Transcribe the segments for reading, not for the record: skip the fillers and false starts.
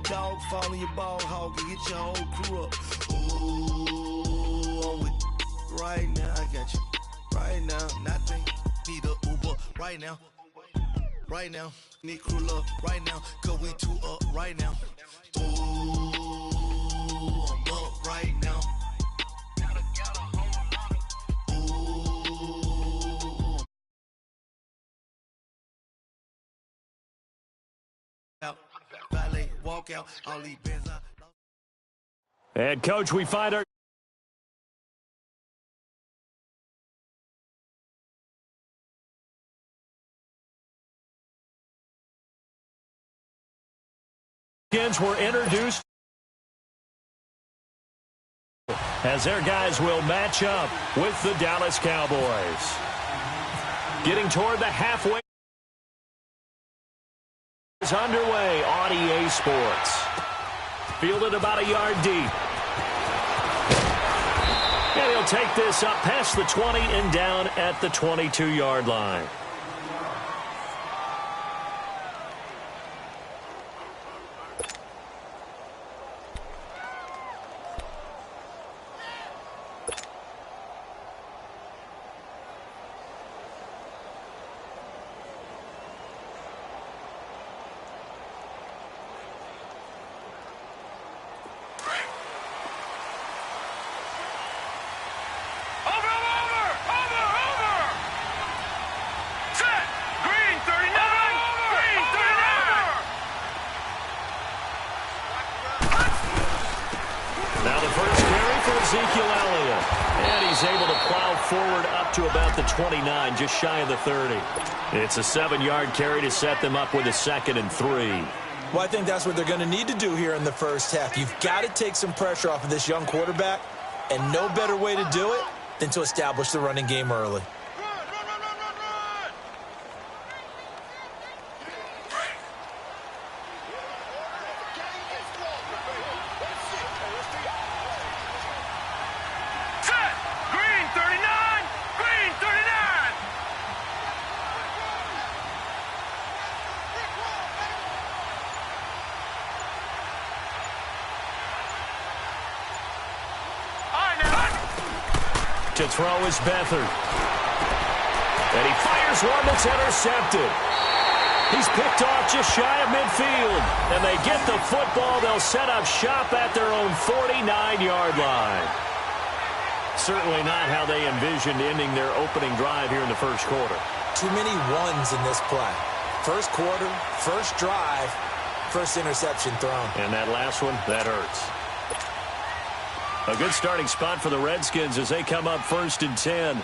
dog, fall in your ball hog and get your whole crew up. Ooh, I'm with right now. I got you right now. Nothing. Need a Uber right now. Right now. Need crew love right now. Cause we two up right now. Ooh, I'm up right now. Valet, walk out, all these bands out. And, Coach, we find our were introduced as their guys will match up with the Dallas Cowboys. Getting toward the halfway is underway on EA Sports. Fielded about a yard deep. And he'll take this up past the 20 and down at the 22-yard line. About the 29, just shy of the 30. It's a 7-yard carry to set them up with a 2nd and 3. Well, I think that's what they're going to need to do here in the first half. You've got to take some pressure off of this young quarterback, and no better way to do it than to establish the running game early. To throw is Beathard. And he fires one that's intercepted. He's picked off just shy of midfield. And they get the football. They'll set up shop at their own 49-yard line. Certainly not how they envisioned ending their opening drive here in the first quarter. Too many ones in this play. First quarter, first drive, first interception thrown. And that last one, that hurts. A good starting spot for the Redskins as they come up 1st and 10.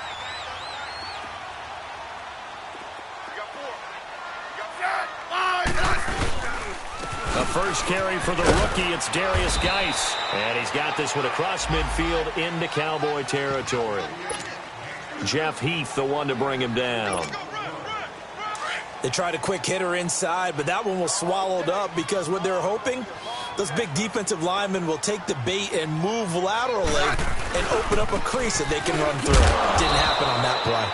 A first carry for the rookie. It's Darius Geis. And he's got this one across midfield into Cowboy territory. Jeff Heath, the one to bring him down. They tried a quick hitter inside, but that one was swallowed up because what they're hoping, those big defensive linemen will take the bait and move laterally and open up a crease that they can run through. Didn't happen on that play.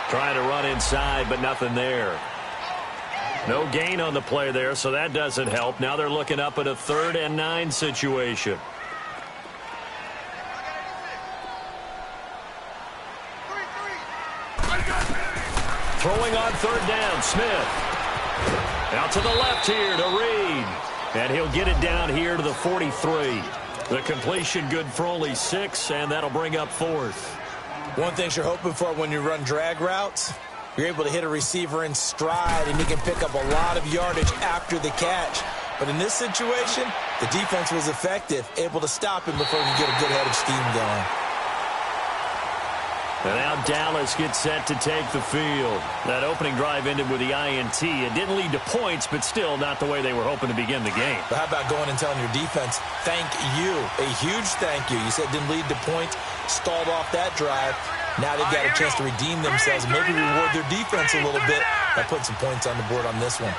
Trying to run inside, but nothing there. No gain on the play there, so that doesn't help. Now they're looking up at a 3rd and 9 situation. Throwing on 3rd down, Smith. Out to the left here to Reed. And he'll get it down here to the 43. The completion good for only 6, and that'll bring up 4th. One thing you're hoping for when you run drag routes, you're able to hit a receiver in stride, and you can pick up a lot of yardage after the catch. But in this situation, the defense was effective, able to stop him before he could get a good head of steam going. And now Dallas gets set to take the field. That opening drive ended with the INT. It didn't lead to points, but still not the way they were hoping to begin the game. But how about going and telling your defense, thank you, a huge thank you. You said it didn't lead to points, stalled off that drive. Now they've got a chance to redeem themselves and maybe reward their defense a little bit by putting some points on the board on this one.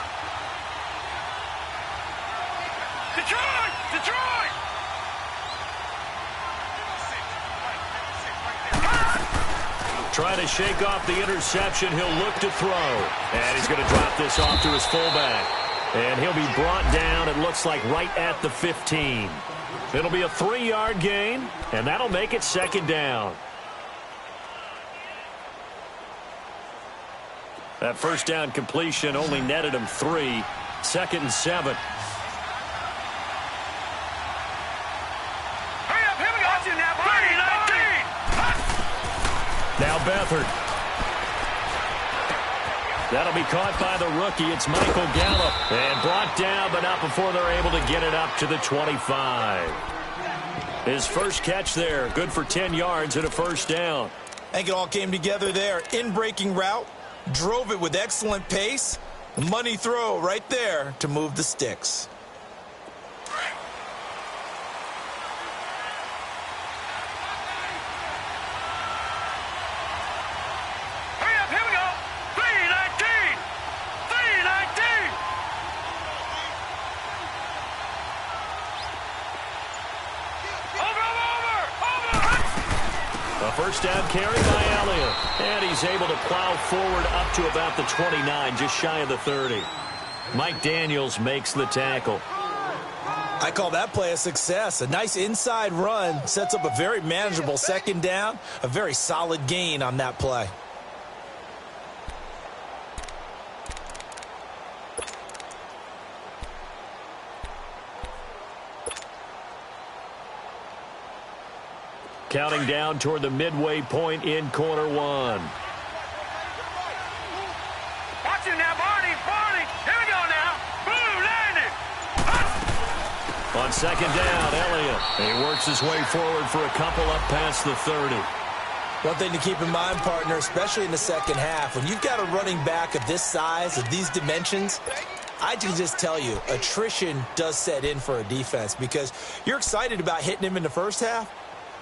Detroit! Detroit! Trying to shake off the interception. He'll look to throw. And he's going to drop this off to his fullback. And he'll be brought down, it looks like, right at the 15. It'll be a 3-yard gain, and that'll make it second down. That first down completion only netted him 3. 2nd and 7. Hurry up, here we go. Now Beathard. That'll be caught by the rookie. It's Michael Gallup. And brought down, but not before they're able to get it up to the 25. His first catch there. Good for 10 yards and a first down. I think it all came together there. In-breaking route. Drove it with excellent pace. Money throw right there to move the sticks. First down carry by Elliott. And he's able to plow forward up to about the 29, just shy of the 30. Mike Daniels makes the tackle. I call that play a success. A nice inside run sets up a very manageable second down. A very solid gain on that play. Counting down toward the midway point in quarter 1. Watch it now, Barney. Here we go now. Boom, landed. On second down, Elliott. He works his way forward for a couple up past the 30. One thing to keep in mind, partner, especially in the second half, when you've got a running back of this size, of these dimensions, I can just tell you, attrition does set in for a defense because you're excited about hitting him in the first half.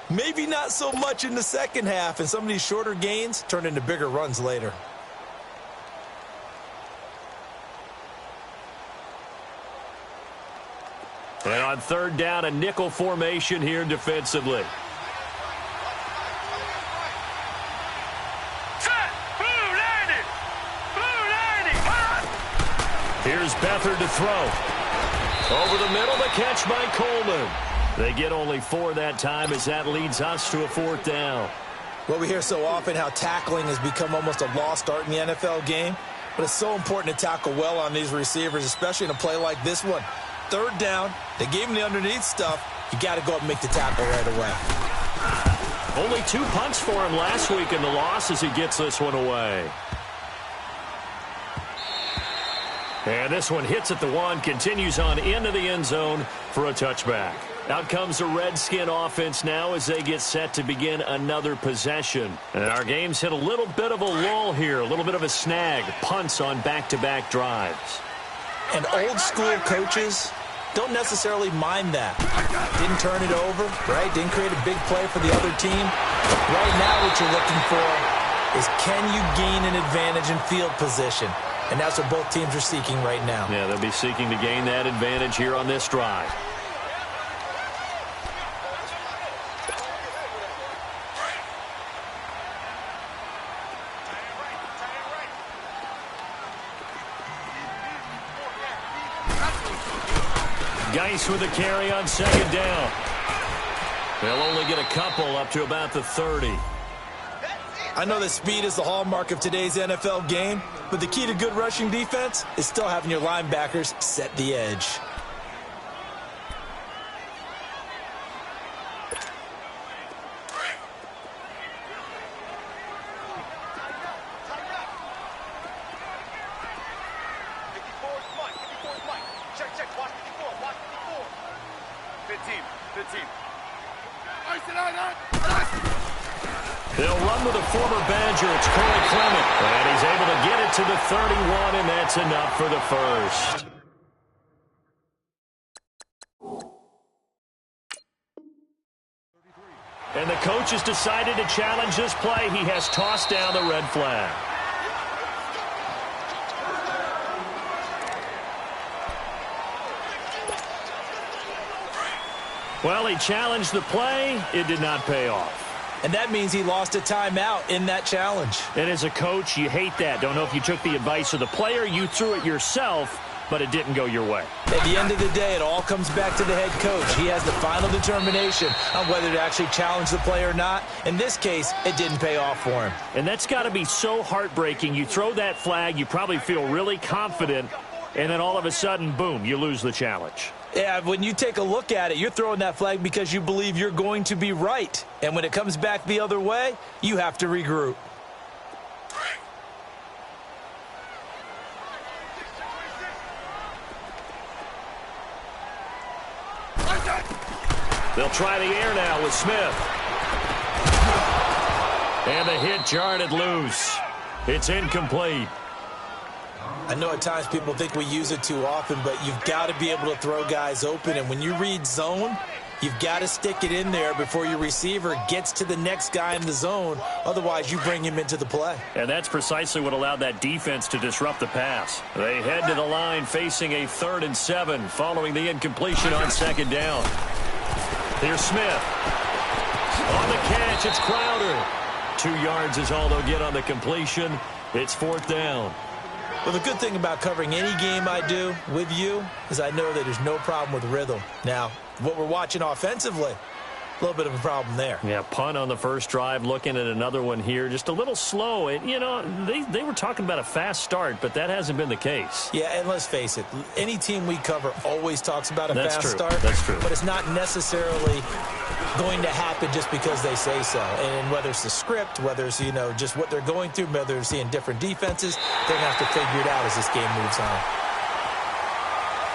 Maybe not so much in the second half, and some of these shorter gains turn into bigger runs later. And on third down, a nickel formation here defensively. Set. Boom, landed. Boom, landed. Here's Beathard to throw. Over the middle, the catch by Coleman. They get only 4 that time as that leads us to a 4th down. Well, we hear so often how tackling has become almost a lost art in the NFL game, but it's so important to tackle well on these receivers, especially in a play like this one. Third down, they gave him the underneath stuff. You got to go up and make the tackle right away. Only 2 punts for him last week in the loss as he gets this one away. And this one hits at the 1, continues on into the end zone for a touchback. Out comes the Redskin offense now as they get set to begin another possession. And our game's hit a little bit of a lull here, a little bit of a snag. Punts on back-to-back drives. And old-school coaches don't necessarily mind that. Didn't turn it over, right? Didn't create a big play for the other team. Right now what you're looking for is can you gain an advantage in field position? And that's what both teams are seeking right now. Yeah, they'll be seeking to gain that advantage here on this drive. Geis with a carry on second down. They'll only get a couple up to about the 30. I know that speed is the hallmark of today's NFL game, but the key to good rushing defense is still having your linebackers set the edge. They'll run with a former Badger. It's Corey Clement. And he's able to get it to the 31, and that's enough for the first. And the coach has decided to challenge this play. He has tossed down the red flag. Well, he challenged the play. It did not pay off. And that means he lost a timeout in that challenge. And as a coach, you hate that. Don't know if you took the advice of the player, you threw it yourself, but it didn't go your way. At the end of the day, it all comes back to the head coach. He has the final determination on whether to actually challenge the play or not. In this case, it didn't pay off for him. And that's got to be so heartbreaking. You throw that flag, you probably feel really confident, and then all of a sudden, boom, you lose the challenge. Yeah, when you take a look at it, you're throwing that flag because you believe you're going to be right. And when it comes back the other way, you have to regroup. They'll try the air now with Smith. And the hit jarred it loose. It's incomplete. I know at times people think we use it too often, but you've got to be able to throw guys open. And when you read zone, you've got to stick it in there before your receiver gets to the next guy in the zone. Otherwise, you bring him into the play. And that's precisely what allowed that defense to disrupt the pass. They head to the line facing a 3rd and 7 following the incompletion on 2nd down. Here's Smith. On the catch, it's Crowder. 2 yards is all they'll get on the completion. It's 4th down. Well, the good thing about covering any game I do with you is I know that there's no problem with rhythm. Now, what we're watching offensively, a little bit of a problem there. Yeah, punt on the first drive, looking at another one here. Just a little slow. You know, they were talking about a fast start, but that hasn't been the case. Yeah, and let's face it, any team we cover always talks about a fast start. That's true. But it's not necessarily going to happen just because they say so. And whether it's the script, whether it's, you know, just what they're going through, whether they're seeing different defenses, they're going to have to figure it out as this game moves on.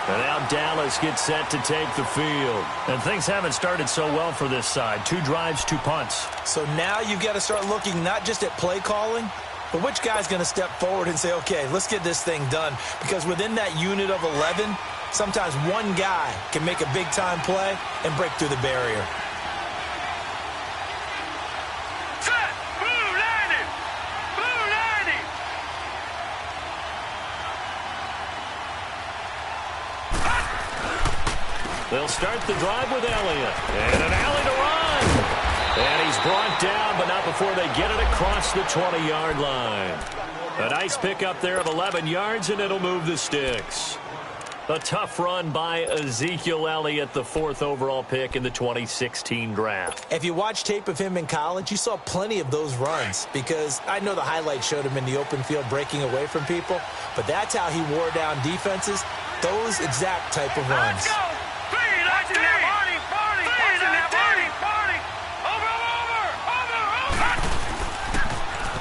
And now Dallas gets set to take the field. And things haven't started so well for this side. 2 drives, 2 punts. So now you've got to start looking not just at play calling, but which guy's going to step forward and say, okay, let's get this thing done. Because within that unit of 11, sometimes one guy can make a big-time play and break through the barrier. They'll start the drive with Elliott. And an alley to run. And he's brought down, but not before they get it across the 20-yard line. A nice pickup there of 11 yards, and it'll move the sticks. A tough run by Ezekiel Elliott, the 4th overall pick in the 2016 draft. If you watch tape of him in college, you saw plenty of those runs because I know the highlights showed him in the open field breaking away from people, but that's how he wore down defenses, those exact type of runs.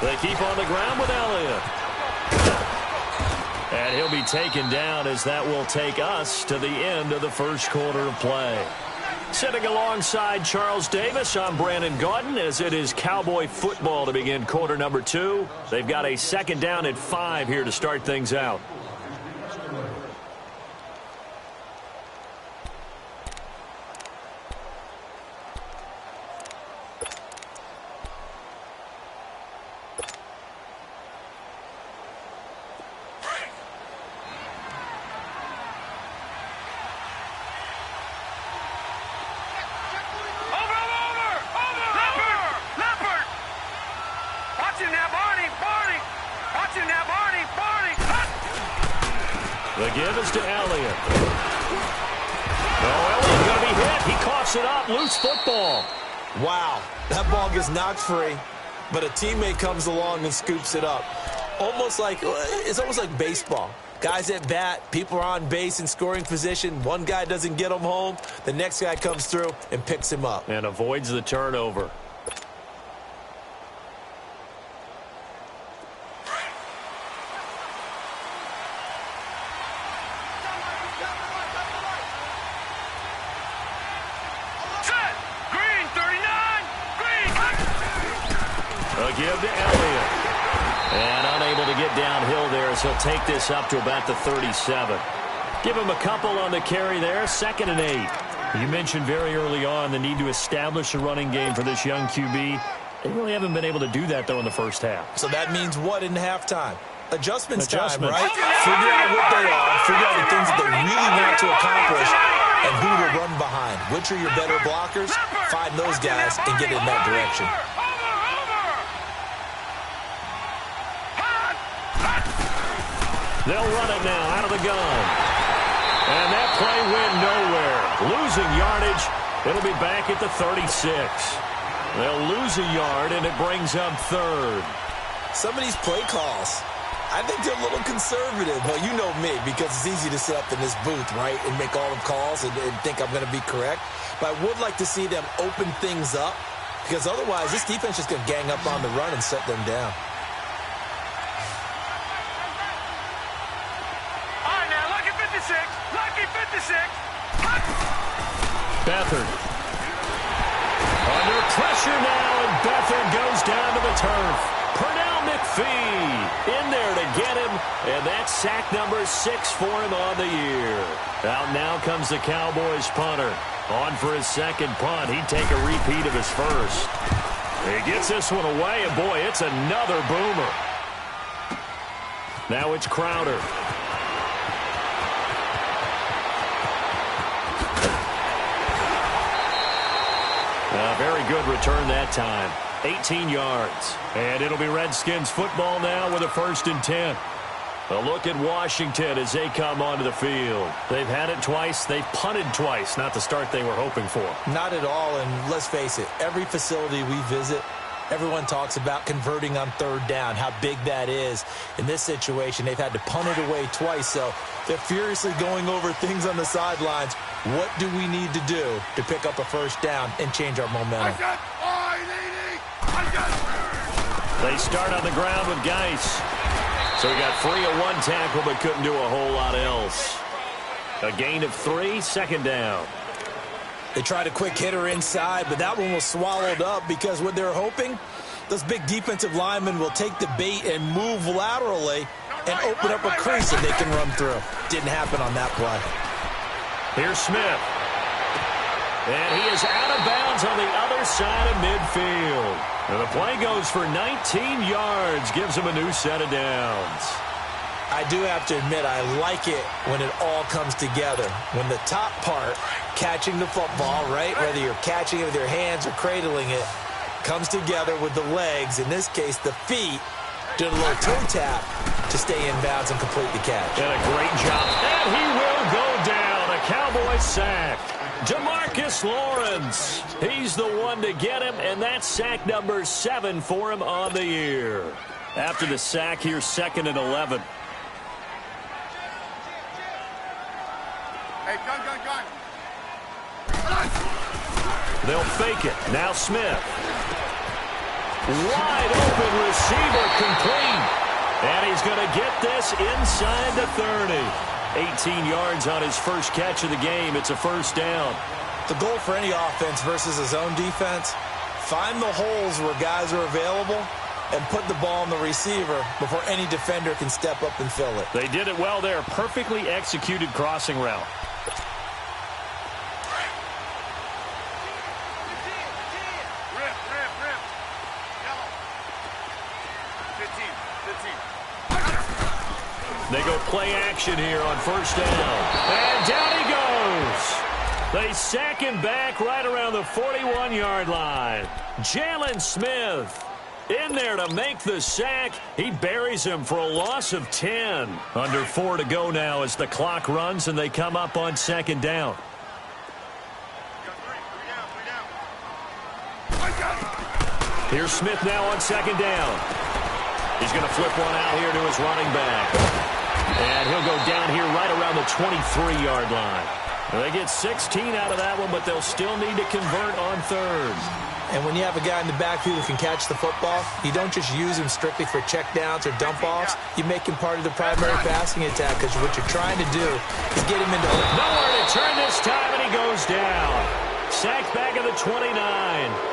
They keep on the ground with Elliott. And he'll be taken down as that will take us to the end of the first quarter of play. Sitting alongside Charles Davis, I'm Brandon Gaudin as it is Cowboy football to begin quarter number 2. They've got a 2nd down at 5 here to start things out. The give is to Elliott. Oh, Elliott's going to be hit. He coughs it up. Loose football. Wow, that ball gets knocked free, but a teammate comes along and scoops it up. It's almost like baseball. Guys at bat, people are on base in scoring position. One guy doesn't get him home. The next guy comes through and picks him up. And avoids the turnover. Give to Elliott. And unable to get downhill there as he'll take this up to about the 37. Give him a couple on the carry there. 2nd and 8. You mentioned very early on the need to establish a running game for this young QB. They really haven't been able to do that, though, in the first half. So that means what in halftime? Adjustments time, right? Figure out what they are. Figure out the things that they really want to accomplish and who to run behind. Which are your better blockers? Find those guys and get in that direction. They'll run it now out of the gun. And that play went nowhere. Losing yardage. It'll be back at the 36. They'll lose a yard, and it brings up third. Some of these play calls, I think they're a little conservative. Well, you know me, because it's easy to sit up in this booth, right, and make all the calls and think I'm going to be correct. But I would like to see them open things up, because otherwise this defense is going to gang up on the run and set them down. All right, now, lucky 56. Lucky 56. Beathard. Under pressure now, and Beathard goes down to the turf. Pernell McPhee in there to get him, and that's sack number 6 for him on the year. Out now comes the Cowboys punter. On for his second punt. He'd take a repeat of his first. He gets this one away, and boy, it's another boomer. Now it's Crowder. Very good return that time. 18 yards. And it'll be Redskins football now with a 1st and 10. A look at Washington as they come onto the field. They've had it twice. They've punted twice. Not the start they were hoping for. Not at all, and let's face it, every facility we visit, everyone talks about converting on 3rd down, how big that is. In this situation, they've had to punt it away twice, so they're furiously going over things on the sidelines. What do we need to do to pick up a 1st down and change our momentum? They start on the ground with Geis. So he got free of 1 tackle but couldn't do a whole lot else. A gain of 3, 2nd down. They tried a quick hitter inside, but that one was swallowed up because what they're hoping, those big defensive linemen will take the bait and move laterally and open up a crease that they can run through. Didn't happen on that play. Here's Smith. And he is out of bounds on the other side of midfield. And the play goes for 19 yards, gives him a new set of downs. I do have to admit, I like it when it all comes together. When the top part, catching the football, right, whether you're catching it with your hands or cradling it, comes together with the legs, in this case the feet, doing a little toe tap to stay in bounds and complete the catch. And a great job. And he will go down. A Cowboy sack. Demarcus Lawrence. He's the one to get him, and that's sack number 7 for him on the year. After the sack, here's 2nd and 11. Hey, gun. They'll fake it. Now Smith. Wide open receiver complete. And he's going to get this inside the 30. 18 yards on his first catch of the game. It's a 1st down. The goal for any offense versus his own defense, find the holes where guys are available and put the ball on the receiver before any defender can step up and fill it. They did it well there. Perfectly executed crossing route. Rip. Yellow. 15. They go play action here on 1st down. And down he goes. They sack him back right around the 41-yard line. Jalen Smith in there to make the sack. He buries him for a loss of 10. Under 4 to go now as the clock runs and they come up on 2nd down. Here's Smith now on 2nd down. He's going to flip one out here to his running back. And he'll go down here right around the 23-yard line. They get 16 out of that one, but they'll still need to convert on 3rd. And when you have a guy in the backfield who can catch the football, you don't just use him strictly for checkdowns or dump-offs. You make him part of the primary passing attack because what you're trying to do is get him into... Nowhere to turn this time, and he goes down. Sacked back at the 29.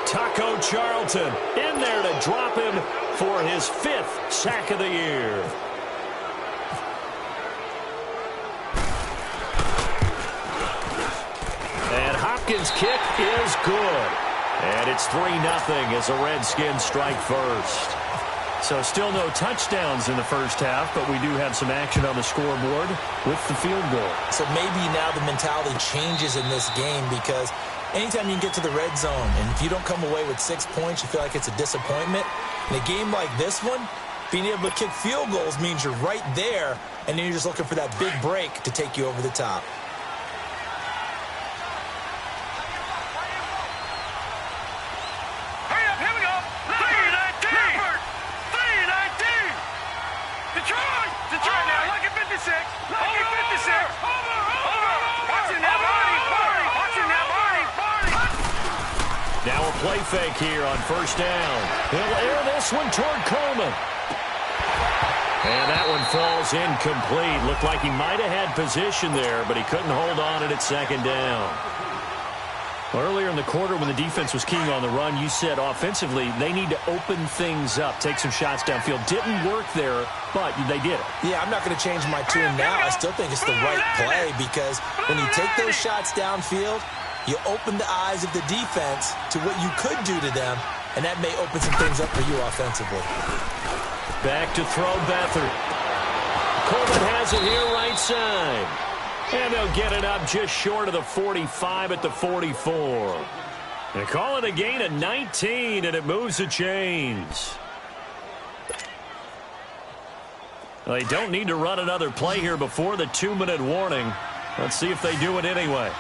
Taco Charlton in there to drop him for his 5th sack of the year. And Hopkins' kick is good. And it's 3-0 as the Redskins strike first. So still no touchdowns in the first half, but we do have some action on the scoreboard with the field goal. So maybe now the mentality changes in this game because anytime you can get to the red zone, and if you don't come away with 6 points, you feel like it's a disappointment. In a game like this one, Being able to kick field goals means you're right there, and then you're just looking for that big break to take you over the top. Hurry up, here we go. 3-19. 3-19. Detroit. Detroit now. Lucky 56. Lucky 56. Over. Watching that body. Watching that body. Now a play fake here on first down. He'll air this one toward Coleman. And that one falls incomplete. Looked like he might have had position there, but he couldn't hold on at second down. Earlier in the quarter when the defense was keying on the run, you said offensively they need to open things up, take some shots downfield. Didn't work there, but they did it. Yeah, I'm not going to change my tune now. I still think it's the right play because when you take those shots downfield, you open the eyes of the defense to what you could do to them, and that may open some things up for you offensively. Back to throw Beathard. Coleman has it here right side. And they'll get it up just short of the 45 at the 44. They call it a gain of 19, and it moves the chains. They don't need to run another play here before the 2-minute warning. Let's see if they do it anyway.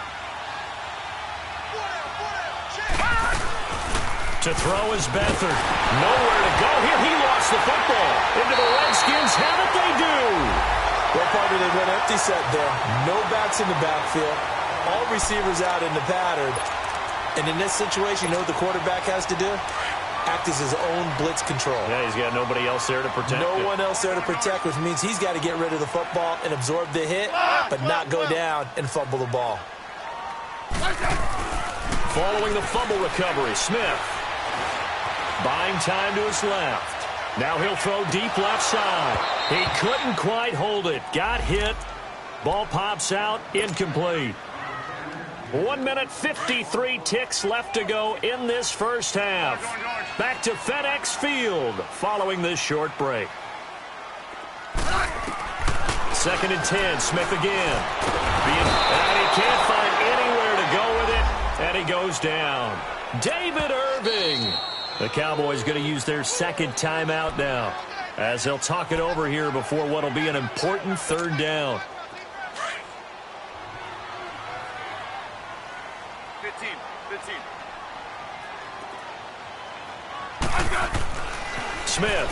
To throw is Beathard. Nowhere to go here. He lost the football. Into the Redskins have it, they do. Well, partner, they went empty set there. No backs in the backfield. All receivers out in the pattern. And in this situation, you know what the quarterback has to do? Act as his own blitz control. Yeah, he's got nobody else there to protect. No one else there to protect, which means he's got to get rid of the football and absorb the hit, but not go down and fumble the ball. Following the fumble recovery, Smith. Buying time to his left. Now he'll throw deep left side. He couldn't quite hold it. Got hit. Ball pops out. Incomplete. 1 minute, 53 ticks left to go in this first half. Back to FedEx Field following this short break. 2nd and 10. Smith again. And he can't find anywhere to go with it. And he goes down. David Irving. The Cowboys going to use their second timeout now as they'll talk it over here before what will be an important 3rd down. 15. Smith.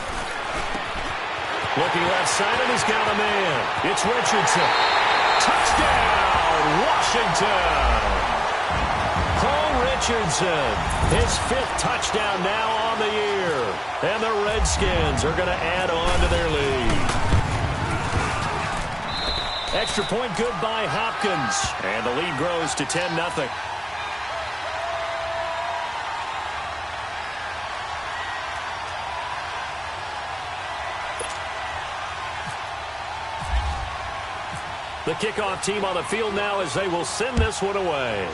Looking left side, and he's got a man. It's Richardson. Touchdown, Washington. Paul Richardson, his 5th touchdown now on the year. And the Redskins are going to add on to their lead. Extra point good by Hopkins. And the lead grows to 10-0. The kickoff team on the field now as they will send this one away.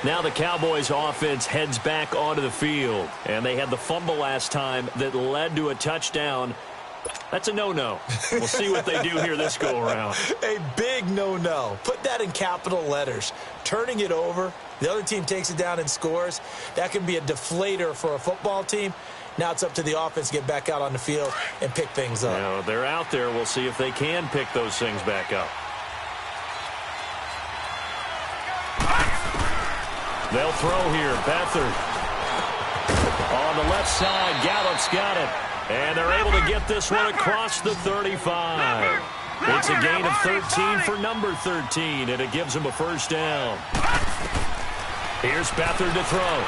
Now the Cowboys offense heads back onto the field. And they had the fumble last time that led to a touchdown. That's a no-no. We'll see what they do here this go-around. A big no-no. Put that in capital letters. Turning it over, the other team takes it down and scores. That can be a deflator for a football team. Now it's up to the offense to get back out on the field and pick things up. Now, they're out there. We'll see if they can pick those things back up. They'll throw here. Beathard. On the left side, Gallup's got it. And they're able to get this one across the 35. It's a gain of 13 for number 13, and it gives them a first down. Here's Beathard to throw.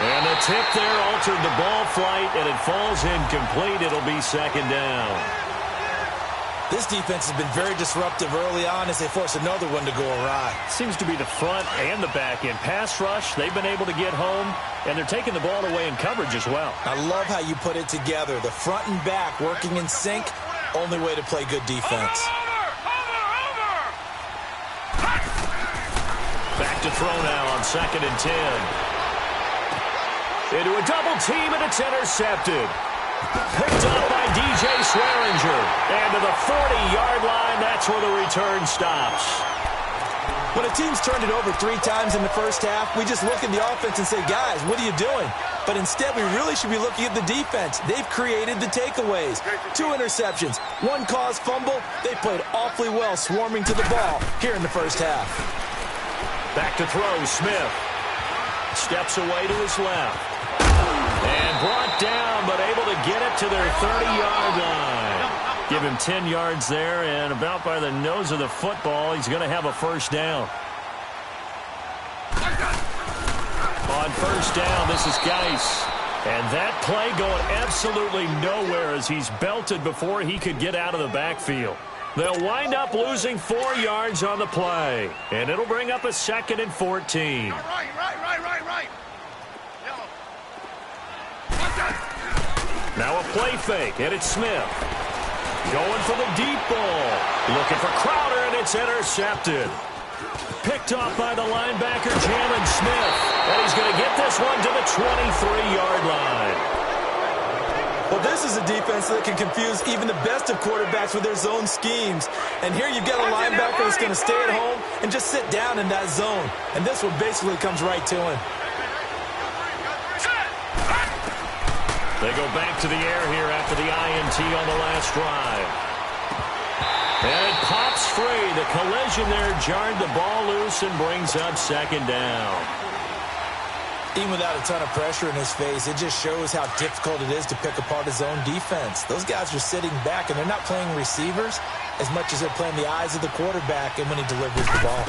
And the tip there altered the ball flight, and it falls incomplete. It'll be 2nd down. This defense has been very disruptive early on as they force another one to go awry. Seems to be the front and the back end. Pass rush, they've been able to get home, and they're taking the ball away in coverage as well. I love how you put it together. The front and back working in sync, only way to play good defense. Back to throw now on 2nd and 10. Into a double team, and it's intercepted. Picked up by DJ Swearinger. And to the 40-yard line, that's where the return stops. When a team's turned it over 3 times in the first half, we just look at the offense and say, guys, what are you doing? But instead, we really should be looking at the defense. They've created the takeaways. 2 interceptions, 1 caused fumble. They played awfully well swarming to the ball here in the first half. Back to throw, Smith. Steps away to his left. And brought down, but able to get it to their 30-yard line. Give him 10 yards there, and about by the nose of the football, he's going to have a first down. On first down, this is Geis. And that play going absolutely nowhere as he's belted before he could get out of the backfield. They'll wind up losing 4 yards on the play, and it'll bring up a 2nd and 14. Right. Now a play fake, and it's Smith. Going for the deep ball. Looking for Crowder, and it's intercepted. Picked off by the linebacker, Jalen Smith. And he's going to get this one to the 23-yard line. Well, this is a defense that can confuse even the best of quarterbacks with their zone schemes. And here you've got a linebacker that's going to stay at home and just sit down in that zone. And this one basically comes right to him. They go back to the air here after the INT on the last drive. And it pops free. The collision there jarred the ball loose and brings up 2nd down. Even without a ton of pressure in his face, it just shows how difficult it is to pick apart his own defense. Those guys are sitting back, and they're not playing receivers as much as they're playing the eyes of the quarterback and when he delivers the ball.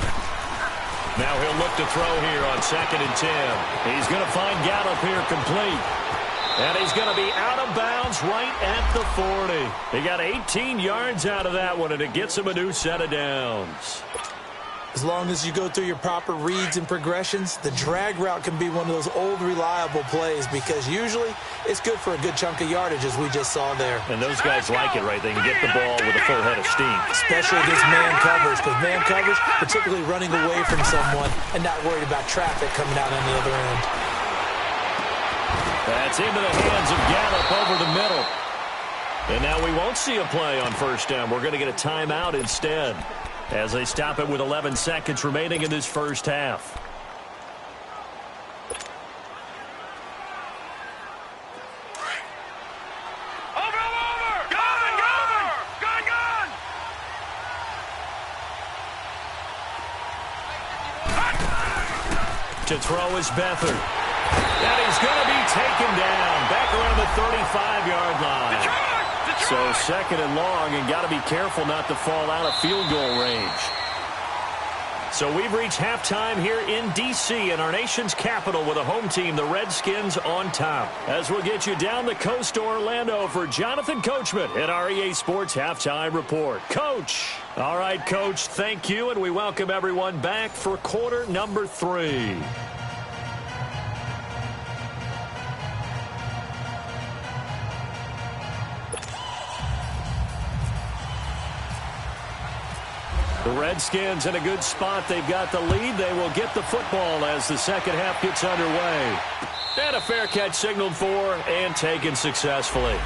Now he'll look to throw here on 2nd and 10. He's going to find Gallup here complete. And he's going to be out of bounds right at the 40. He got 18 yards out of that one, and it gets him a new set of downs. As long as you go through your proper reads and progressions, the drag route can be one of those old reliable plays because usually it's good for a good chunk of yardage, as we just saw there. And those guys like it, right? They can get the ball with a full head of steam. Especially against man coverage, because man coverage, particularly running away from someone and not worried about traffic coming out on the other end. That's into the hands of Gallup over the middle. And now we won't see a play on first down. We're going to get a timeout instead as they stop it with 11 seconds remaining in this first half. To throw is Beathard. And he's going to be taken down back around the 35-yard line. So 2nd and long, and got to be careful not to fall out of field goal range. So we've reached halftime here in D.C. in our nation's capital with a home team, the Redskins, on top. As we'll get you down the coast to Orlando for Jonathan Coachman at our EA Sports Halftime Report. Coach. All right, Coach, thank you, and we welcome everyone back for quarter number 3. The Redskins in a good spot. They've got the lead. They will get the football as the second half gets underway. And a fair catch signaled for and taken successfully.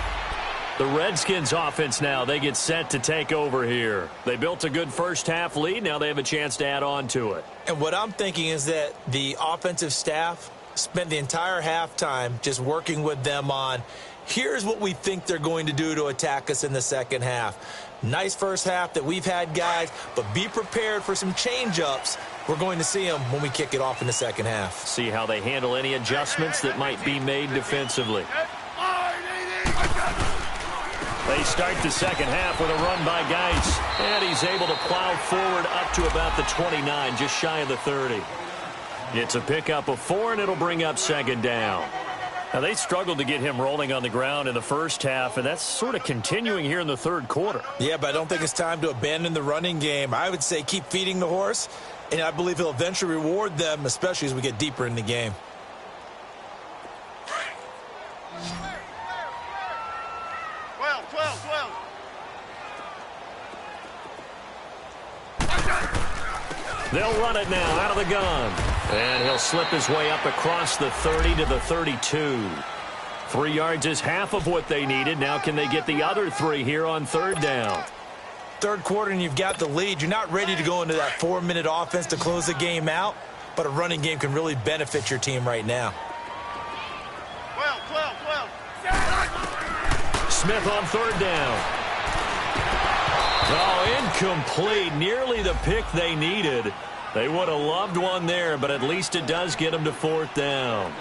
The Redskins offense now, they get set to take over here. They built a good first half lead. Now they have a chance to add on to it. And what I'm thinking is that the offensive staff spent the entire halftime just working with them on, here's what we think they're going to do to attack us in the second half. Nice first half that we've had, guys, but be prepared for some change-ups. We're going to see them when we kick it off in the second half. See how they handle any adjustments that might be made defensively. They start the second half with a run by Geis, and he's able to plow forward up to about the 29, just shy of the 30. It's a pickup of 4, and it'll bring up 2nd down. Now, they struggled to get him rolling on the ground in the first half, and that's sort of continuing here in the third quarter. Yeah, but I don't think it's time to abandon the running game. I would say keep feeding the horse, and I believe he'll eventually reward them, especially as we get deeper in the game. They'll run it now out of the gun. And he'll slip his way up across the 30 to the 32. 3 yards is half of what they needed. Now can they get the other 3 here on 3rd down? Third quarter and you've got the lead. You're not ready to go into that 4-minute offense to close the game out, but a running game can really benefit your team right now. 12. Smith on third down. Oh, incomplete. Nearly the pick they needed. They would have loved one there, but at least it does get them to fourth down.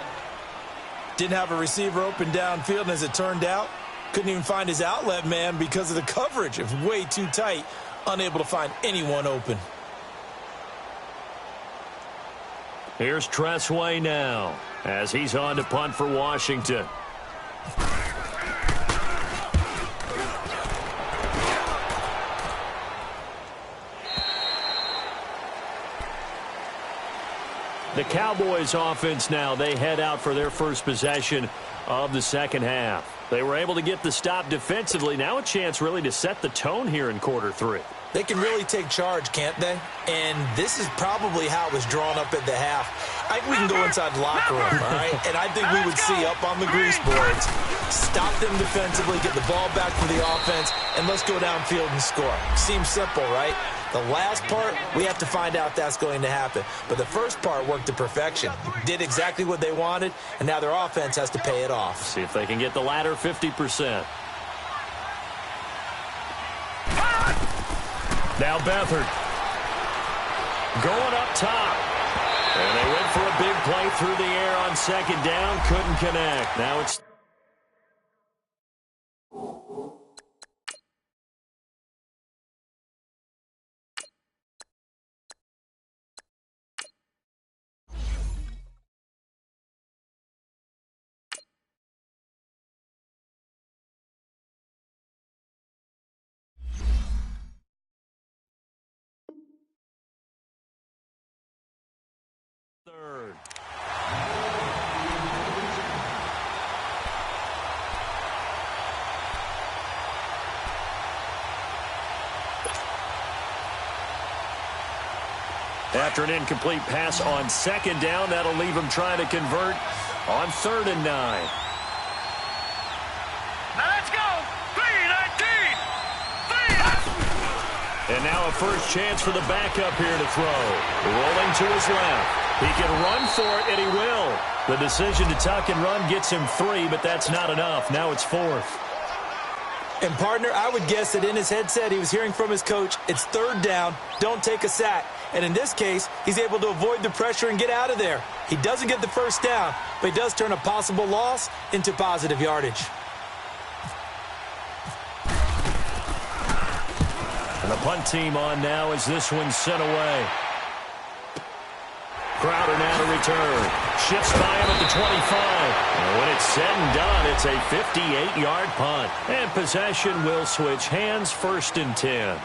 Didn't have a receiver open downfield, and as it turned out, couldn't even find his outlet man because of the coverage. It was way too tight, unable to find anyone open. Here's Tressway now as he's on to punt for Washington. The Cowboys offense now, they head out for their first possession of the second half. They were able to get the stop defensively. Now a chance really to set the tone here in quarter three. They can really take charge, can't they? And this is probably how it was drawn up at the half. I think we can go inside the locker room, all right? And I think we would see up on the grease boards, stop them defensively, get the ball back for the offense, and let's go downfield and score. Seems simple, right? The last part, we have to find out if that's going to happen. But the first part worked to perfection. Did exactly what they wanted, and now their offense has to pay it off. See if they can get the latter 50%. Now Beathard going up top. And they went for a big play through the air on second down. Couldn't connect. Now it's third. After an incomplete pass on second down, that'll leave him trying to convert on 3rd and 9. Now let's go. 3-19. And now a first chance for the backup here to throw. Rolling to his left. He can run for it, and he will. The decision to tuck and run gets him 3, but that's not enough. Now it's 4th. And, partner, I would guess that in his headset he was hearing from his coach, it's 3rd down, don't take a sack. And in this case, he's able to avoid the pressure and get out of there. He doesn't get the first down, but he does turn a possible loss into positive yardage. And the punt team on now as this one's sent away. Crowder now to return. Shifts by him at the 25. And when it's said and done, it's a 58-yard punt. And possession will switch hands, 1st and 10.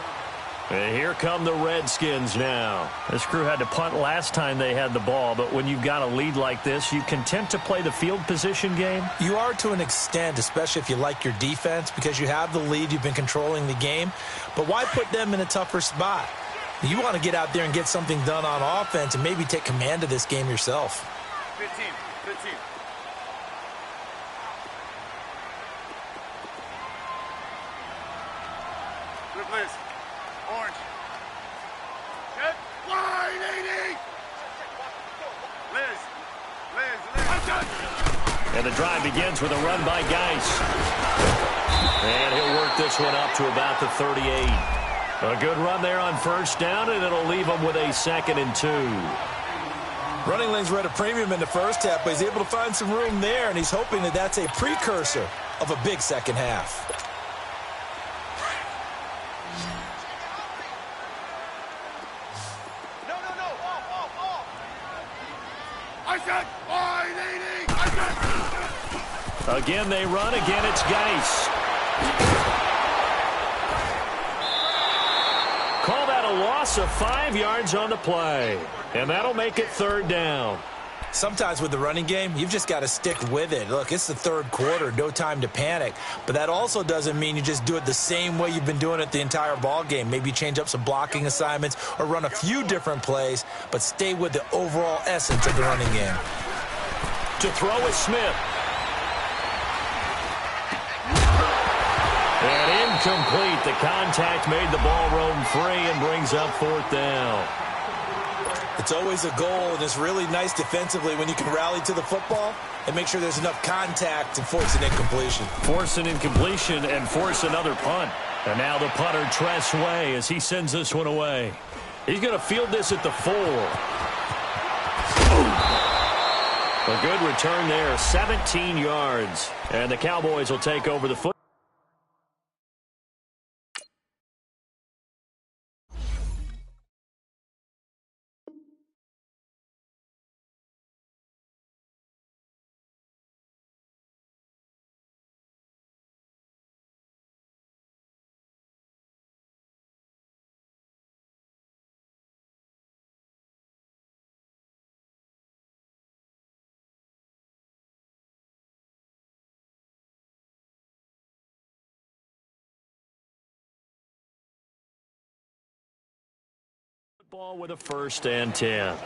And here come the Redskins now. This crew had to punt last time they had the ball, but when you've got a lead like this, you content to play the field position game? You are to an extent, especially if you like your defense, because you have the lead, you've been controlling the game. But why put them in a tougher spot? You want to get out there and get something done on offense and maybe take command of this game yourself. 15. Good place. Orange. Good. Wide 80. Liz. And the drive begins with a run by Geis. And he'll work this one up to about the 38. A good run there on 1st down, and it'll leave him with a 2nd and 2. Running lanes were at a premium in the first half, but he's able to find some room there, and he's hoping that that's a precursor of a big second half. No. Off. I said 180. Again they run. Again it's Geis. Call that a loss of 5 yards on the play. And that'll make it 3rd down. Sometimes with the running game, you've just got to stick with it. Look, it's the 3rd quarter, no time to panic. But that also doesn't mean you just do it the same way you've been doing it the entire ball game. Maybe change up some blocking assignments or run a few different plays, but stay with the overall essence of the running game. To throw is Smith. And incomplete. The contact made the ball roam free and brings up 4th down. It's always a goal, and it's really nice defensively when you can rally to the football and make sure there's enough contact to force an incompletion. Force an incompletion and force another punt. And now the punter, Tress Way, as he sends this one away. He's going to field this at the 4. A good return there, 17 yards. And the Cowboys will take over the football. Ball with a 1st and 10.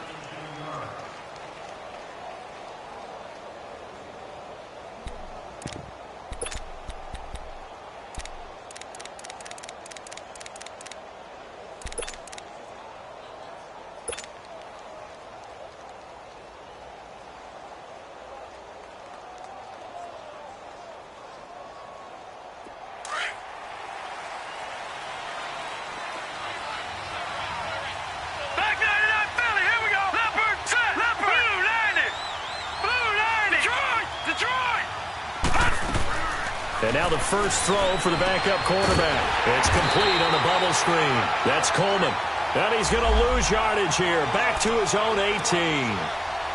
And now the first throw for the backup quarterback. It's complete on the bubble screen. That's Coleman. And he's going to lose yardage here. Back to his own 18.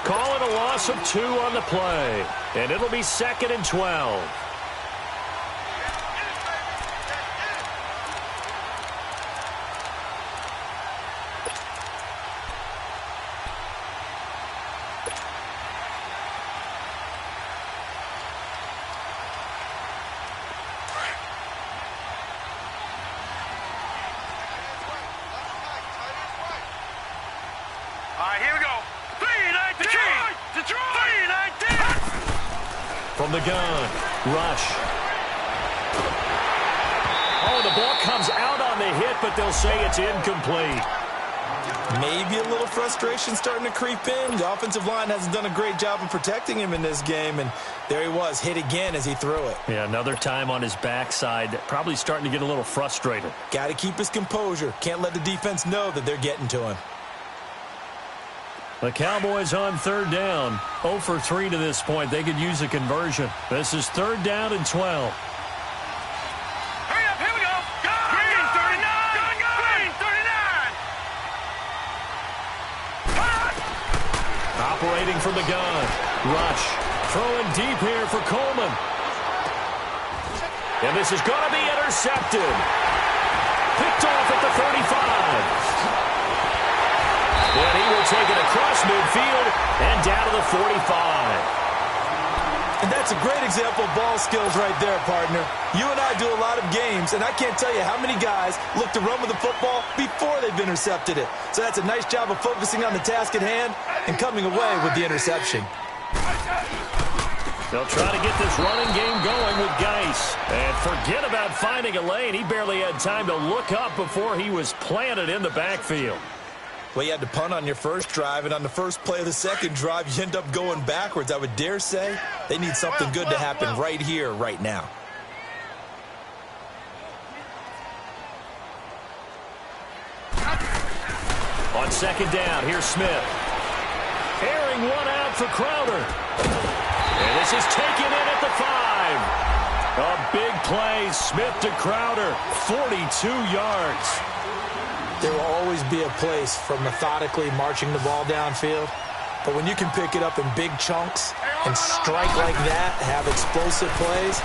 Call it a loss of 2 on the play. And it'll be 2nd and 12. From the gun, rush. Oh, the ball comes out on the hit, but they'll say it's incomplete. Maybe a little frustration starting to creep in. The offensive line hasn't done a great job of protecting him in this game, and there he was, hit again as he threw it. Yeah, another time on his backside, probably starting to get a little frustrated. Got to keep his composure. Can't let the defense know that they're getting to him. The Cowboys on 3rd down. 0 for 3 to this point. They could use a conversion. This is 3rd down and 12. Hurry up, here we go. Green 39. Green 39. Operating from the gun. Rush. Throwing deep here for Coleman. And this is going to be intercepted. Picked off at the 35. And he will take it across midfield and down to the 45. And that's a great example of ball skills right there, partner. You and I do a lot of games, and I can't tell you how many guys look to run with the football before they've intercepted it. So that's a nice job of focusing on the task at hand and coming away with the interception. They'll try to get this running game going with Geis. And forget about finding a lane. He barely had time to look up before he was planted in the backfield. Well, you had to punt on your first drive, and on the first play of the second drive, you end up going backwards. I would dare say they need something good to happen right here, right now. On 2nd down, here's Smith. Airing one out for Crowder. And this is taken in at the 5. A big play, Smith to Crowder, 42 yards. There will always be a place for methodically marching the ball downfield. But when you can pick it up in big chunks and strike like that, have explosive plays,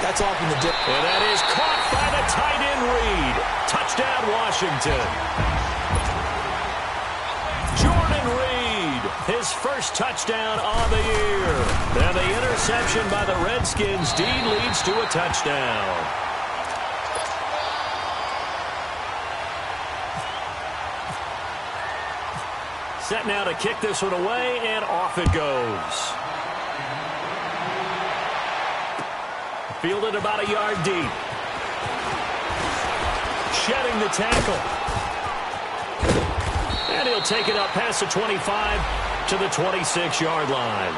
that's often the difference. And that is caught by the tight end Reed. Touchdown, Washington. Jordan Reed, his first touchdown on the year. And the interception by the Redskins deed leads to a touchdown. Set now to kick this one away, and off it goes. Fielded about a yard deep. breaking the tackle. And he'll take it up past the 25 to the 26-yard line.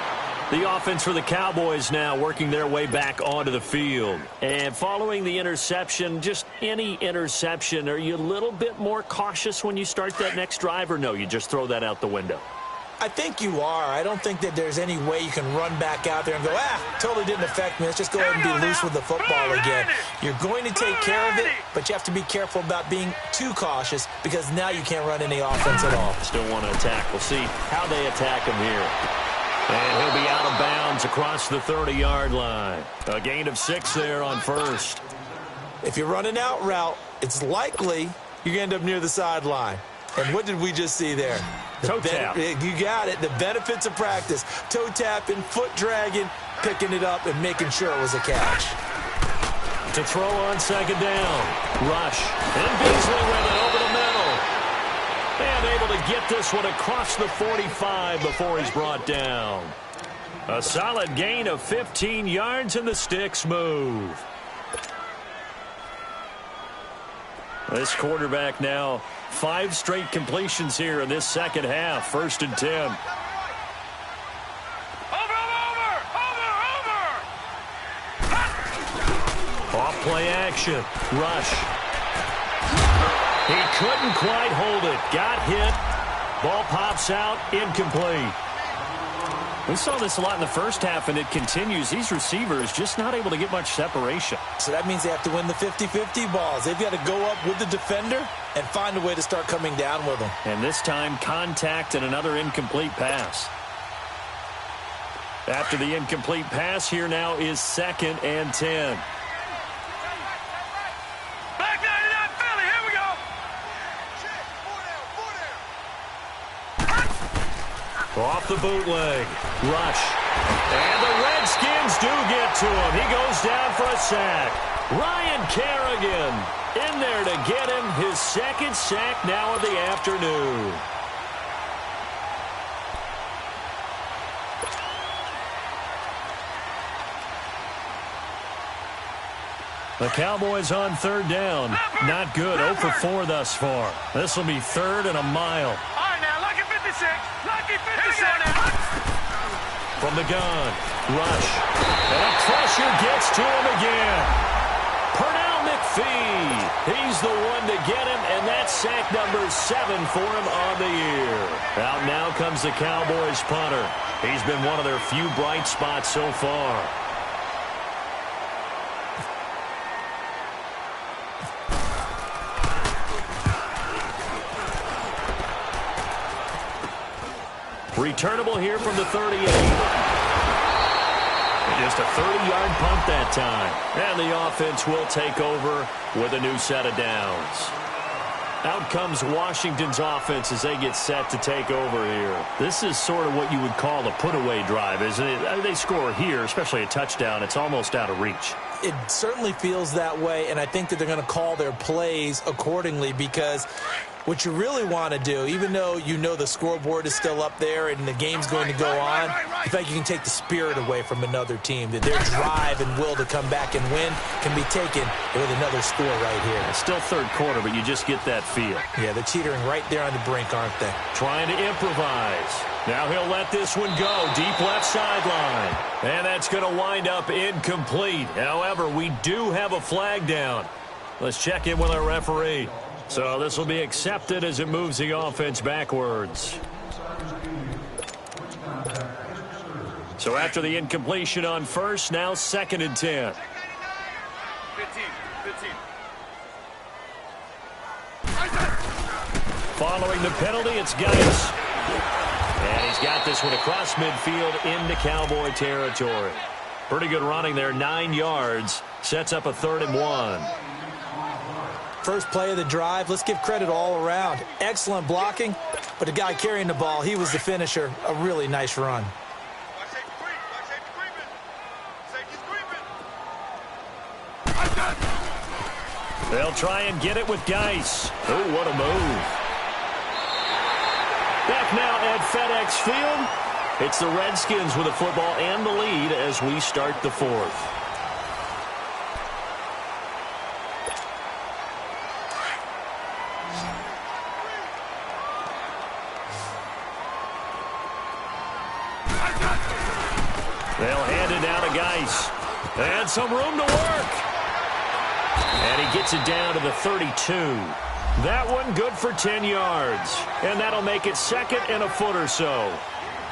The offense for the Cowboys now working their way back onto the field. And following the interception, just any interception, are you a little bit more cautious when you start that next drive, or no, you just throw that out the window? I think you are. I don't think that there's any way you can run back out there and go, totally didn't affect me. Let's just go ahead and be loose with the football again. You're going to take care of it, but you have to be careful about being too cautious because now you can't run any offense at all. Still want to attack. We'll see how they attack him here. And he'll be out of bounds across the 30-yard line. A gain of 6 there on first. If you're running out route, it's likely you're going to end up near the sideline. And what did we just see there? Toe tap. You got it. The benefits of practice. Toe tapping, foot dragging, picking it up, and making sure it was a catch. To throw on second down. Rush. And Beasley with it over the middle. And able to get this one across the 45 before he's brought down. A solid gain of 15 yards, and the sticks move. This quarterback now 5 straight completions here in this second half. 1st and 10. Off play action. Rush. He couldn't quite hold it. Got hit. Ball pops out. Incomplete. We saw this a lot in the first half, and it continues. These receivers just not able to get much separation. So that means they have to win the 50-50 balls. They've got to go up with the defender and find a way to start coming down with them. And this time, contact and another incomplete pass. After the incomplete pass, here now is 2nd and 10. Off the bootleg. Rush. And the Redskins do get to him. He goes down for a sack. Ryan Kerrigan in there to get him his 2nd sack now of the afternoon. The Cowboys on 3rd down. Not good. 0 for 4 thus far. This will be 3rd and a mile. From the gun, Rush. And a pressure gets to him again. Pernell McPhee. He's the one to get him, and that's sack number 7 for him on the year. Out now comes the Cowboys punter. He's been one of their few bright spots so far. Returnable here from the 38. Just a 30-yard punt that time. And the offense will take over with a new set of downs. Out comes Washington's offense as they get set to take over here. This is sort of what you would call a put-away drive, isn't it? They score here, especially a touchdown. It's almost out of reach. It certainly feels that way, and I think that they're going to call their plays accordingly because what you really want to do, even though you know the scoreboard is still up there and the game's going to go on, the fact you can take the spirit away from another team, that their drive and will to come back and win can be taken with another score right here. It's still 3rd quarter, but you just get that feel. Yeah, they're teetering right there on the brink, aren't they? Trying to improvise. Now he'll let this one go. Deep left sideline. And that's going to wind up incomplete. However, we do have a flag down. Let's check in with our referee. So this will be accepted as it moves the offense backwards. So after the incompletion on first, now 2nd and 10. 15. Following the penalty, it's Geis. And he's got this one across midfield into Cowboy territory. Pretty good running there, 9 yards. Sets up a 3rd and 1. First play of the drive, let's give credit all around. Excellent blocking, but the guy carrying the ball, he was the finisher. A really nice run. They'll try and get it with Geis. Oh, what a move. Back now at FedEx Field. It's the Redskins with the football and the lead as we start the 4th. They'll hand it down to Geis. And some room to work. And he gets it down to the 32. That one good for 10 yards. And that'll make it second and a foot or so.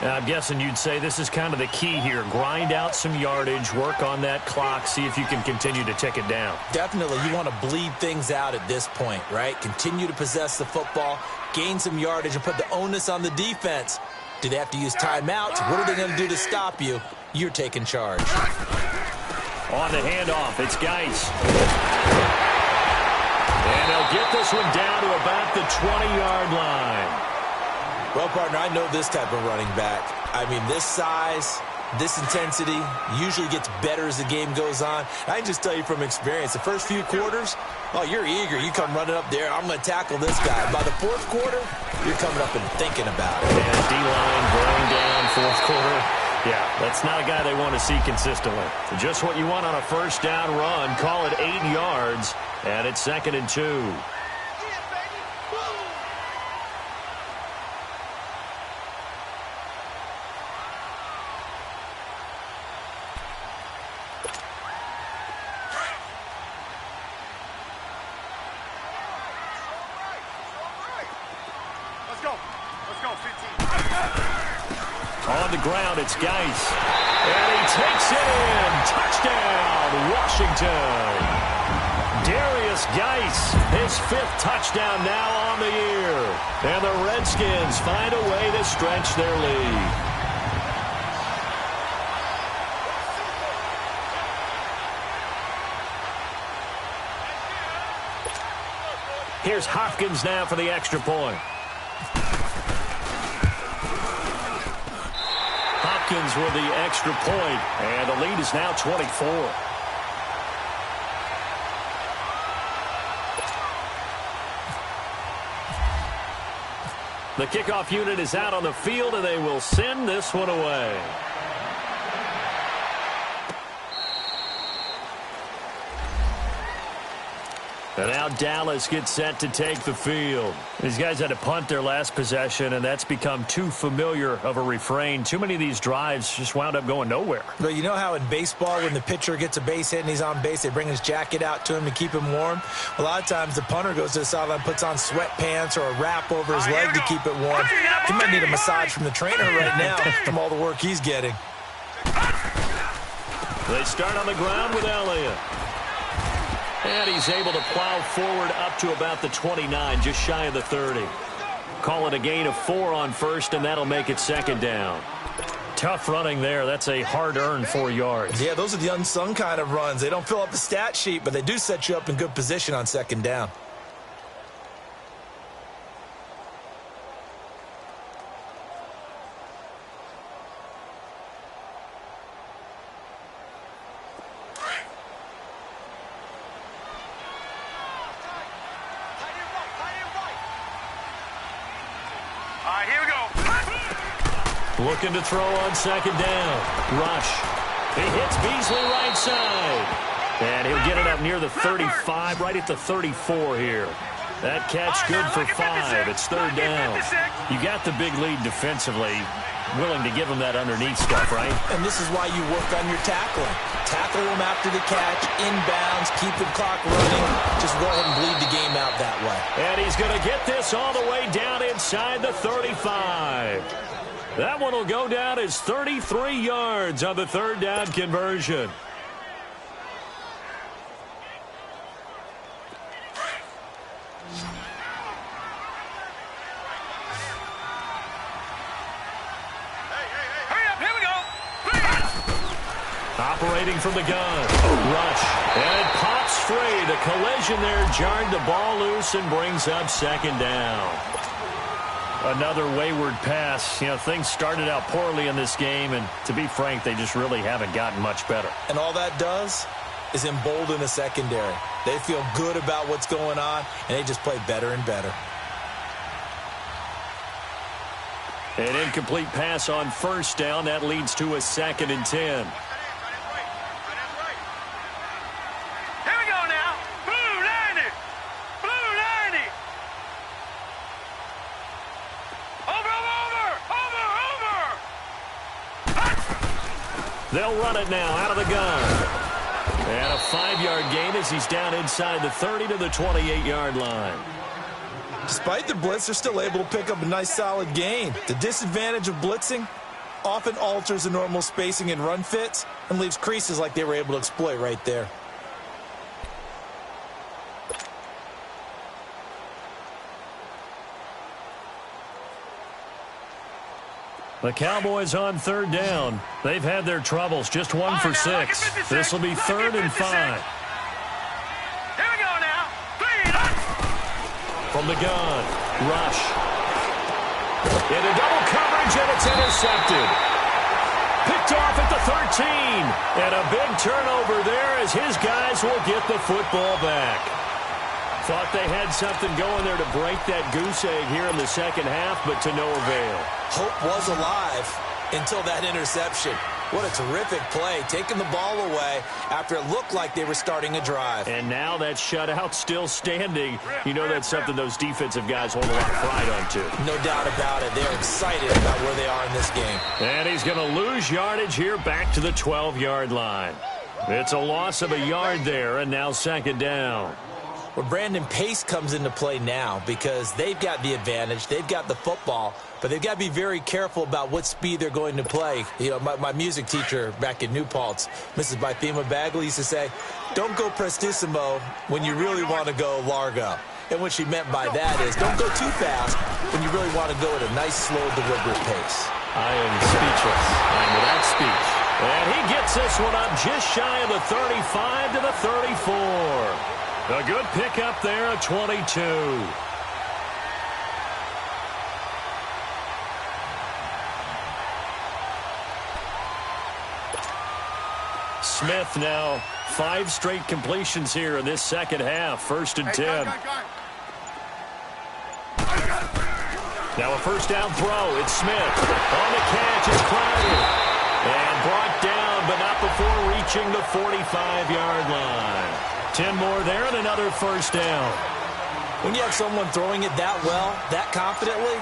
Now, I'm guessing you'd say this is kind of the key here. Grind out some yardage, work on that clock, see if you can continue to tick it down. Definitely. You want to bleed things out at this point, right? Continue to possess the football, gain some yardage, and put the onus on the defense. Do they have to use timeouts? What are they going to do to stop you? You're taking charge. On the handoff, it's Geis. And they'll get this one down to about the 20-yard line. Well, partner, I know this type of running back. I mean, this size, this intensity usually gets better as the game goes on. I can just tell you from experience, the first few quarters, oh, you're eager. You come running up there, I'm going to tackle this guy. By the fourth quarter, you're coming up and thinking about it. And D-line going down fourth quarter. Yeah, that's not a guy they want to see consistently. Just what you want on a first down run. Call it 8 yards, and it's 2nd and 2. On the ground, it's Geis. And he takes it in. Touchdown, Washington. Darius Geis, his 5th touchdown now on the year. And the Redskins find a way to stretch their lead. Here's Hopkins now for the extra point. Hopkins with the extra point, and the lead is now 24. The kickoff unit is out on the field, and they will send this one away. And now Dallas gets set to take the field. These guys had to punt their last possession, and that's become too familiar of a refrain. Too many of these drives just wound up going nowhere. But you know how in baseball, when the pitcher gets a base hit and he's on base, they bring his jacket out to him to keep him warm? A lot of times the punter goes to the sideline, puts on sweatpants or a wrap over his leg to keep it warm. He might need a massage from the trainer right now from all the work he's getting. They start on the ground with Elliott. And he's able to plow forward up to about the 29, just shy of the 30. Call it a gain of 4 on first, and that'll make it 2nd down. Tough running there. That's a hard-earned 4 yards. Yeah, those are the unsung kind of runs. They don't fill up the stat sheet, but they do set you up in good position on 2nd down. Looking to throw on 2nd down. Rush. He hits Beasley right side. And he'll get it up near the 35, right at the 34 here. That catch good for 5. It's 3rd down. You got the big lead defensively. Willing to give him that underneath stuff, right? And this is why you work on your tackling. Tackle him after the catch, inbounds, keep the clock running. Just go ahead and bleed the game out that way. And he's going to get this all the way down inside the 35. That one will go down as 33 yards on the 3rd down conversion. Operating from the gun. Rush. And it pops free. The collision there jarred the ball loose and brings up 2nd down. Another wayward pass. You know, things started out poorly in this game, and to be frank, they just really haven't gotten much better. And all that does is embolden the secondary. They feel good about what's going on, and they just play better and better. An incomplete pass on 1st down. That leads to a 2nd and 10. They'll run it now out of the gun. And a 5-yard gain as he's down inside the 30 to the 28-yard line. Despite the blitz, they're still able to pick up a nice solid gain. The disadvantage of blitzing often alters the normal spacing and run fits and leaves creases like they were able to exploit right there. The Cowboys on 3rd down. They've had their troubles, just 1 for 6. This will be 3rd and 5. Here we go now. 3. From the gun, rush. Into double coverage, and it's intercepted. Picked off at the 13. And a big turnover there as his guys will get the football back. Thought they had something going there to break that goose egg here in the second half, but to no avail. Hope was alive until that interception. What a terrific play, taking the ball away after it looked like they were starting a drive. And now that shutout still standing. You know that's something those defensive guys hold a lot of pride on, too. No doubt about it. They're excited about where they are in this game. And he's going to lose yardage here back to the 12-yard line. It's a loss of a yard there, and now 2nd down. Well, Brandon, pace comes into play now because they've got the advantage. They've got the football, but they've got to be very careful about what speed they're going to play. You know, my music teacher back in New Paltz, Mrs. Bythema Bagley, used to say, don't go prestissimo when you really want to go largo. And what she meant by that is don't go too fast when you really want to go at a nice, slow, deliberate pace. I am speechless. I'm without speech. And he gets this one up just shy of the 35 to the 34. A good pickup there at 22. Smith now 5 straight completions here in this second half. 1st and 10. Now a 1st down throw. It's Smith. On the catch, it's Crowder. And brought down, but not before reaching the 45-yard line. 10 more there and another 1st down. When you have someone throwing it that well, that confidently,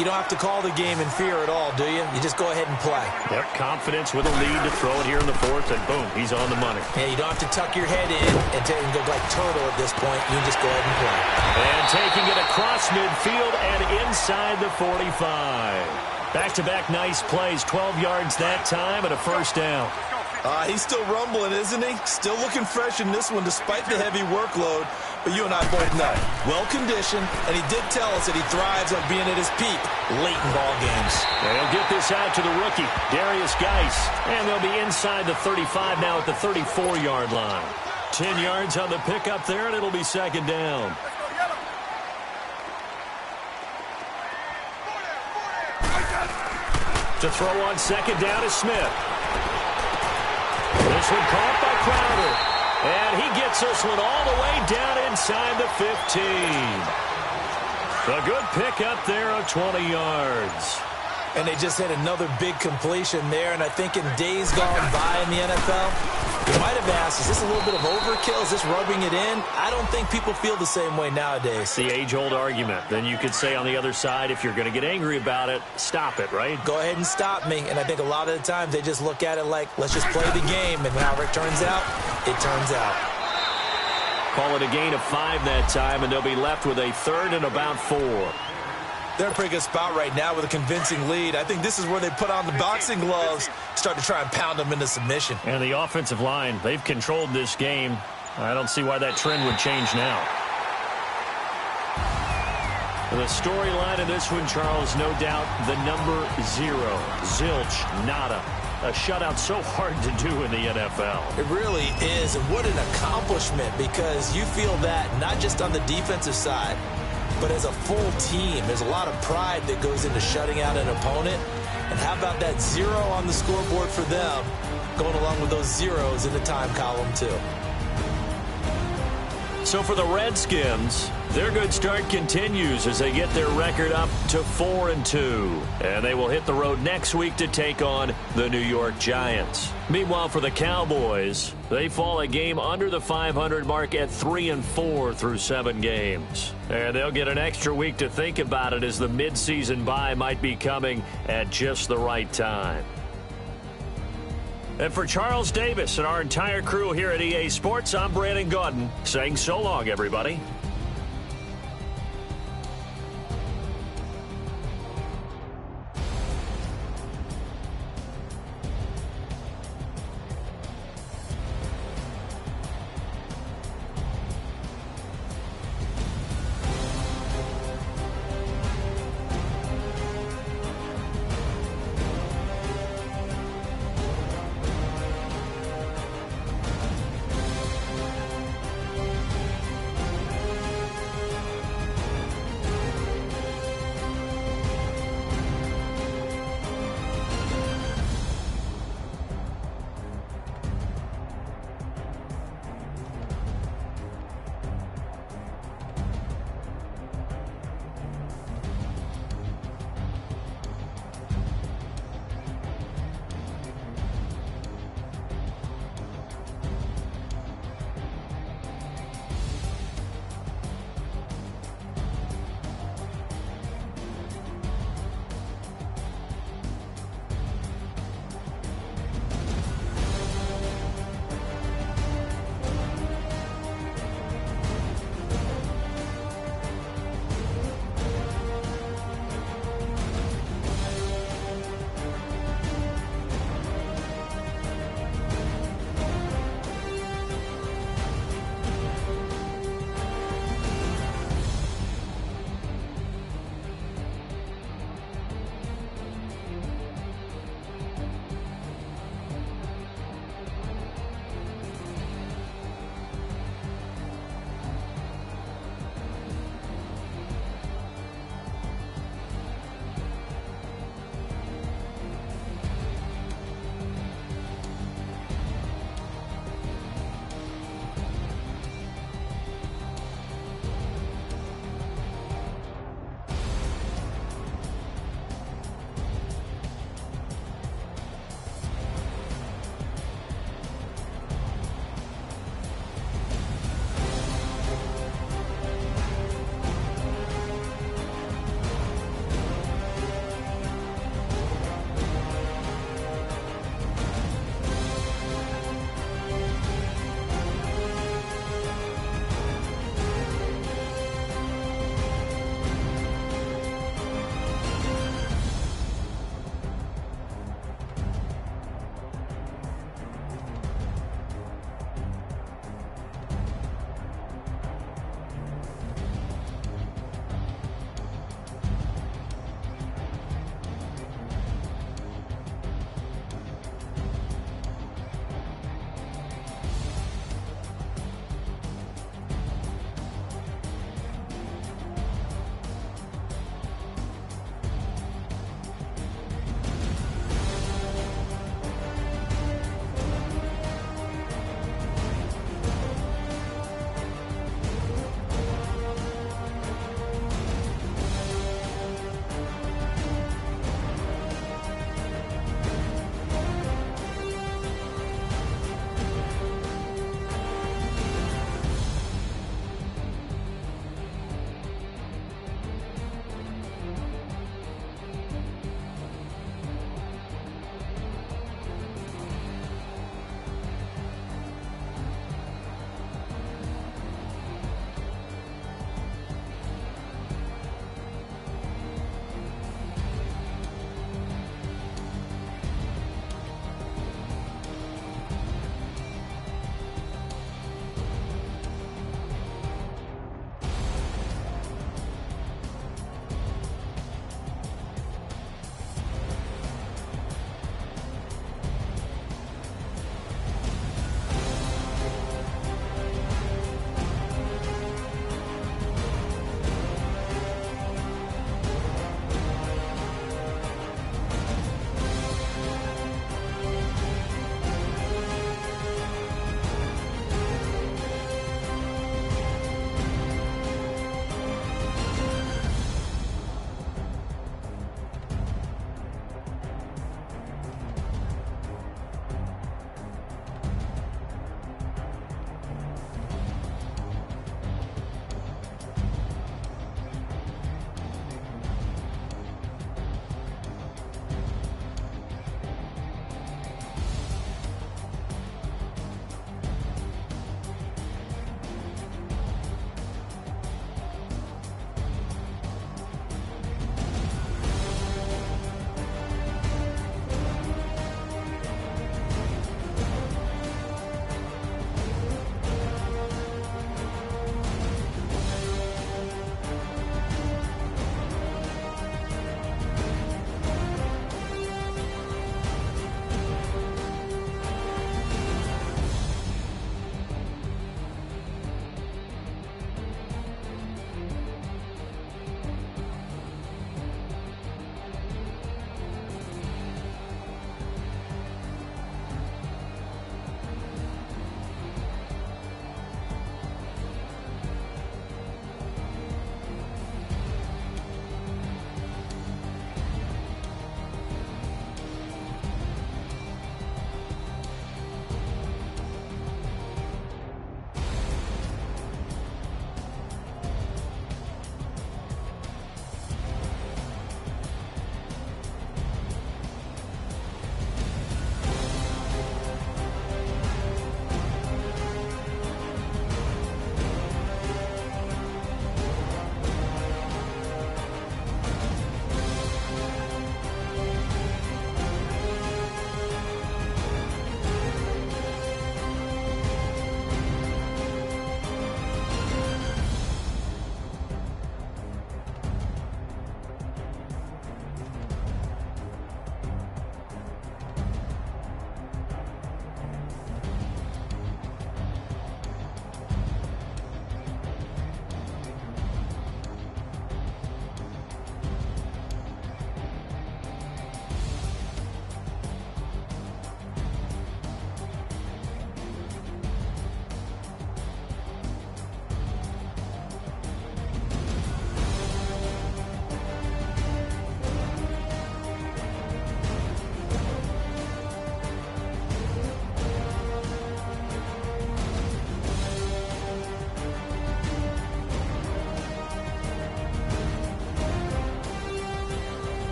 you don't have to call the game in fear at all, do you? You just go ahead and play. Yep, confidence with a lead to throw it here in the 4th, and boom, he's on the money. Yeah, you don't have to tuck your head in and go like turtle at this point. You just go ahead and play. And taking it across midfield and inside the 45. Back-to-back nice plays, 12 yards that time and a 1st down. He's still rumbling, isn't he? Still looking fresh in this one despite the heavy workload. But you and I both know, well-conditioned, and he did tell us that he thrives on being at his peak late in ball games. And he'll get this out to the rookie, Darius Geis. And they'll be inside the 35 now at the 34-yard line. 10 yards on the pickup there, and it'll be 2nd down. To throw on 2nd down is Smith. This one caught by Crowder. And he gets this one all the way down inside the 15. A good pickup there of 20 yards. And they just hit another big completion there. And I think in days gone by in the NFL, you might have asked, is this a little bit of overkill? Is this rubbing it in? I don't think people feel the same way nowadays. The age-old argument. Then you could say on the other side, if you're going to get angry about it, stop it, right? Go ahead and stop me. And I think a lot of the times they just look at it like, let's just play the game. And however it turns out, it turns out. Call it a gain of 5 that time, and they'll be left with a 3rd and about 4. They're in a pretty good spot right now with a convincing lead. I think this is where they put on the boxing gloves, start to try and pound them into submission. And the offensive line, they've controlled this game. I don't see why that trend would change now. The storyline in this one, Charles, no doubt the number 0. Zilch, nada. A shutout so hard to do in the NFL. It really is, and what an accomplishment, because you feel that not just on the defensive side, but as a full team. There's a lot of pride that goes into shutting out an opponent. And how about that 0 on the scoreboard for them, going along with those zeros in the time column too. So for the Redskins, their good start continues as they get their record up to 4-2. And they will hit the road next week to take on the New York Giants. Meanwhile, for the Cowboys, they fall a game under the 500 mark at 3-4 through 7 games. And they'll get an extra week to think about it as the midseason bye might be coming at just the right time. And for Charles Davis and our entire crew here at EA Sports, I'm Brandon Gaudin saying so long, everybody.